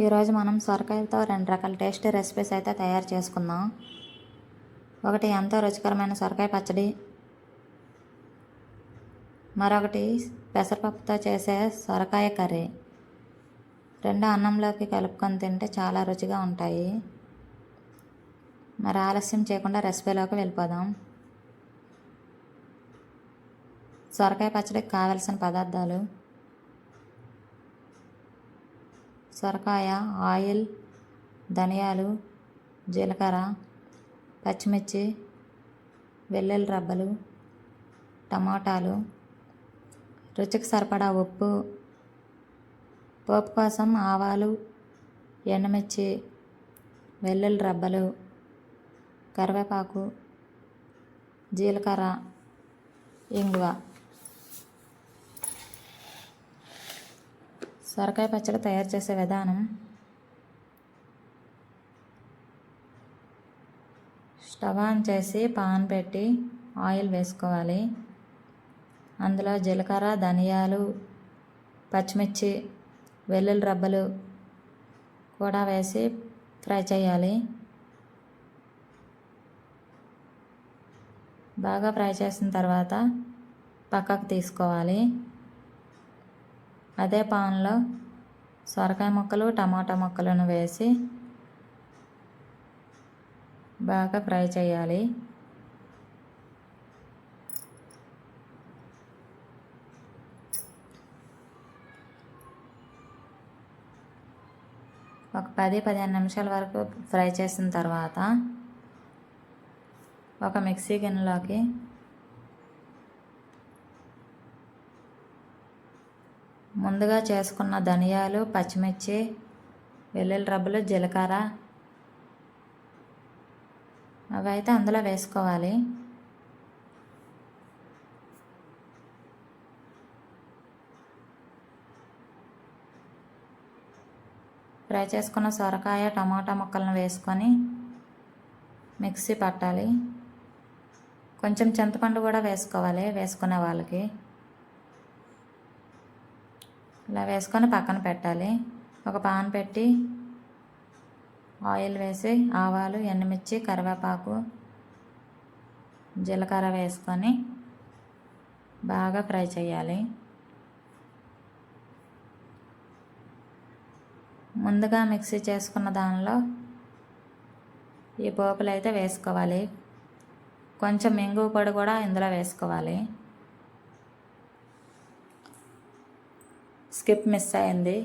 ఈరోజు మనం సొరకాయలతో 2 రకాల టేస్టీ రెసిపీస్ అయితే తయారు చేసుకుందాం. ఒకటి ఎంతో రుచికరమైన సొరకాయ పచ్చడి, మరొకటి పెసరపప్పుతో చేసే సొరకాయ కర్రీ. రెండు అన్నంలోకి కలుపుకొని తింటే చాలా రుచిగా ఉంటాయి. మరి ఆలస్యం చేయకుండా రెసిపీలోకి వెళ్ళిపోదాం. సొరకాయ పచ్చడికి కావలసిన పదార్థాలు: సొరకాయ, ఆయిల్, ధనియాలు, జీలకర్ర, పచ్చిమిర్చి, వెల్లుల్లి రబ్బలు, టమాటాలు, రుచికి సరిపడా ఉప్పు, పోపు కోసం ఆవాలు, ఎండుమిర్చి, వెల్లుల్లి రబ్బలు, కరివేపాకు, జీలకర్ర, ఇంగువ. సొరకాయ పచ్చడి తయారు చేసే విధానం: స్టవ్ ఆన్ చేసి పాన్ పెట్టి ఆయిల్ వేసుకోవాలి. అందులో జీలకర్ర, ధనియాలు, పచ్చిమిర్చి, వెల్లుల్లి రబ్బలు కూడా వేసి ఫ్రై చేయాలి. బాగా ఫ్రై చేసిన తర్వాత పక్కకు తీసుకోవాలి. అదే పాన్లో సొరకాయ ముక్కలు, టమాటా ముక్కలను వేసి బాగా ఫ్రై చేయాలి. ఒక 10-15 నిమిషాల వరకు ఫ్రై చేసిన తర్వాత ఒక మిక్సీ గిన్నెలోకి ముందుగా చేసుకున్న ధనియాలు, పచ్చిమిర్చి, వెల్లుల్లి రబ్బలు, జీలకర్ర అవి అయితే అందులో వేసుకోవాలి. ఫ్రై చేసుకున్న సొరకాయ, టమాటా ముక్కలను వేసుకొని మిక్సీ పట్టాలి. కొంచెం చింతపండు కూడా వేసుకోవాలి వేసుకునే వాళ్ళకి. ఇలా వేసుకొని పక్కన పెట్టాలి. ఒక పాన్ పెట్టి ఆయిల్ వేసి ఆవాలు, ఎండుమిర్చి, కరివేపాకు, జీలకర్ర వేసుకొని బాగా ఫ్రై చేయాలి. ముందుగా మిక్సీ చేసుకున్న దానిలో ఈ పోపులు అయితే వేసుకోవాలి. కొంచెం ఇంగువ పొడి కూడా ఇందులో వేసుకోవాలి. స్కిప్ మిస్ అయింది.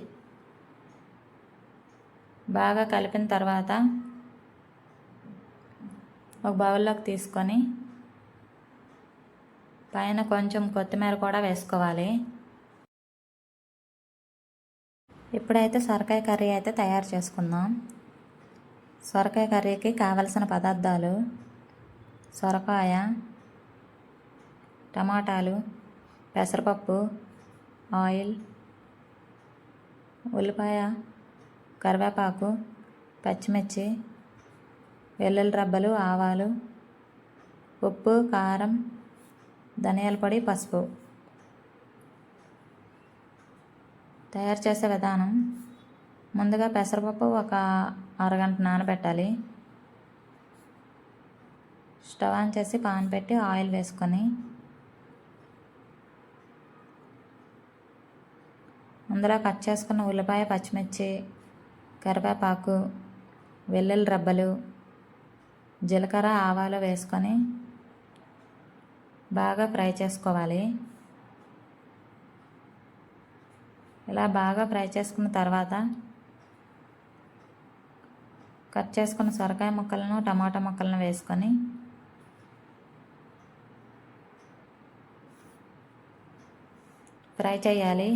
బాగా కలిపిన తర్వాత ఒక బౌల్లోకి తీసుకొని పైన కొంచెం కొత్తిమీర కూడా వేసుకోవాలి. ఇప్పుడైతే సొరకాయ కర్రీ అయితే తయారు చేసుకుందాం. సొరకాయ కర్రీకి కావలసిన పదార్థాలు: సొరకాయ, టమాటాలు, పెసరపప్పు, ఆయిల్, ఉల్లిపాయ, కరివేపాకు, పచ్చిమిర్చి, వెల్లుల్లి రబ్బలు, ఆవాలు, ఉప్పు, కారం, ధనియాల పొడి, పసుపు. తయారు చేసే విధానం: ముందుగా పెసరపప్పు ఒక అరగంట నానబెట్టాలి. స్టవ్ ఆన్ చేసి పాన్ పెట్టి ఆయిల్ వేసుకొని అందులో కట్ చేసుకున్న ఉల్లిపాయ, పచ్చిమిర్చి, కరివేపాకు, వెల్లుల్లి రబ్బలు, జీలకర్ర, ఆవాలు వేసుకొని బాగా ఫ్రై చేసుకోవాలి. ఇలా బాగా ఫ్రై చేసుకున్న తర్వాత కట్ చేసుకున్న సొరకాయ ముక్కలను, టమాటా ముక్కలను వేసుకొని ఫ్రై చేయాలి.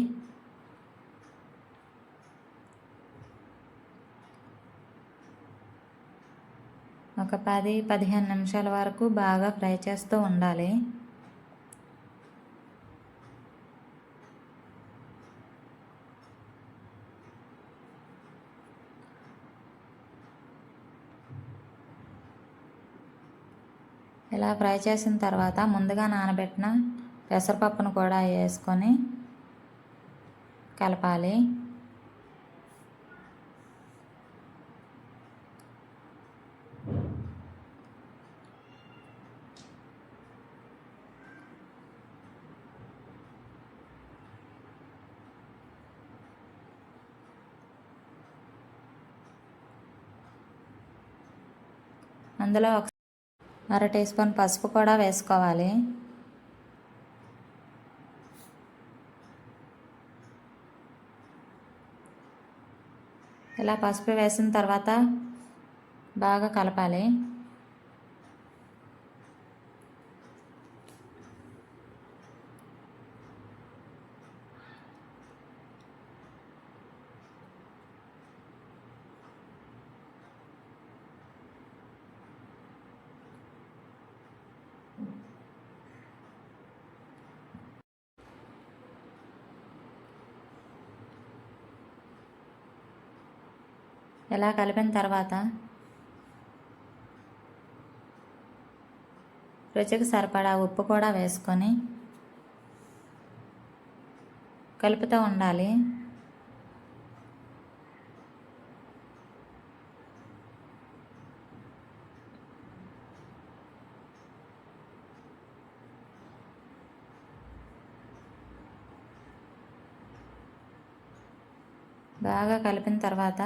ఒక 10-15 నిమిషాల వరకు బాగా ఫ్రై చేస్తూ ఉండాలి. ఇలా ఫ్రై చేసిన తర్వాత ముందుగా నానబెట్టిన పెసరపప్పును కూడా వేసుకొని కలపాలి. అందులో ఒక అర టీ స్పూన్ పసుపు కూడా వేసుకోవాలి. ఇలా పసుపు వేసిన తర్వాత బాగా కలపాలి. ఇలా కలిపిన తర్వాత రుచికి సరిపడా ఉప్పు కూడా వేసుకొని కలుపుతూ ఉండాలి. బాగా కలిపిన తర్వాత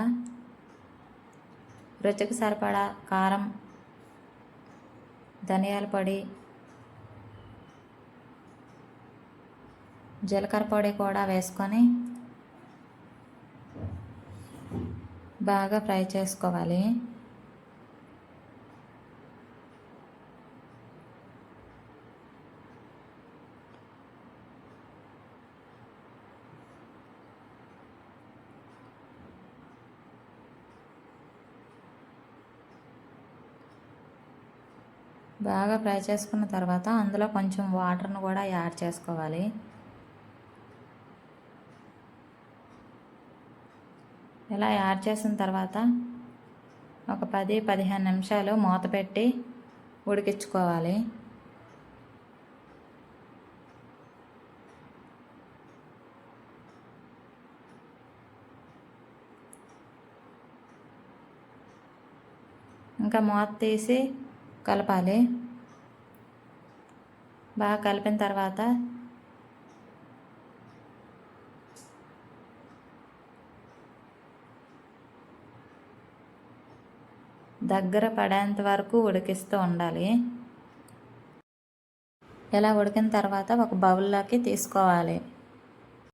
రుచికి సరిపడా కారం, ధనియాల పొడి, జీలకర్ర పొడి కూడా వేసుకొని బాగా ఫ్రై చేసుకోవాలి. బాగా ఫ్రై చేసుకున్న తర్వాత అందులో కొంచెం వాటర్ను కూడా యాడ్ చేసుకోవాలి. ఇలా యాడ్ చేసిన తర్వాత ఒక 10-15 నిమిషాలు మూత పెట్టి ఉడికించుకోవాలి. ఇంకా మూత తీసి కలపాలి. బాగా కలిపిన తర్వాత దగ్గర పడేంత వరకు ఉడికిస్తూ ఉండాలి. ఇలా ఉడికిన తర్వాత ఒక బౌల్లోకి తీసుకోవాలి.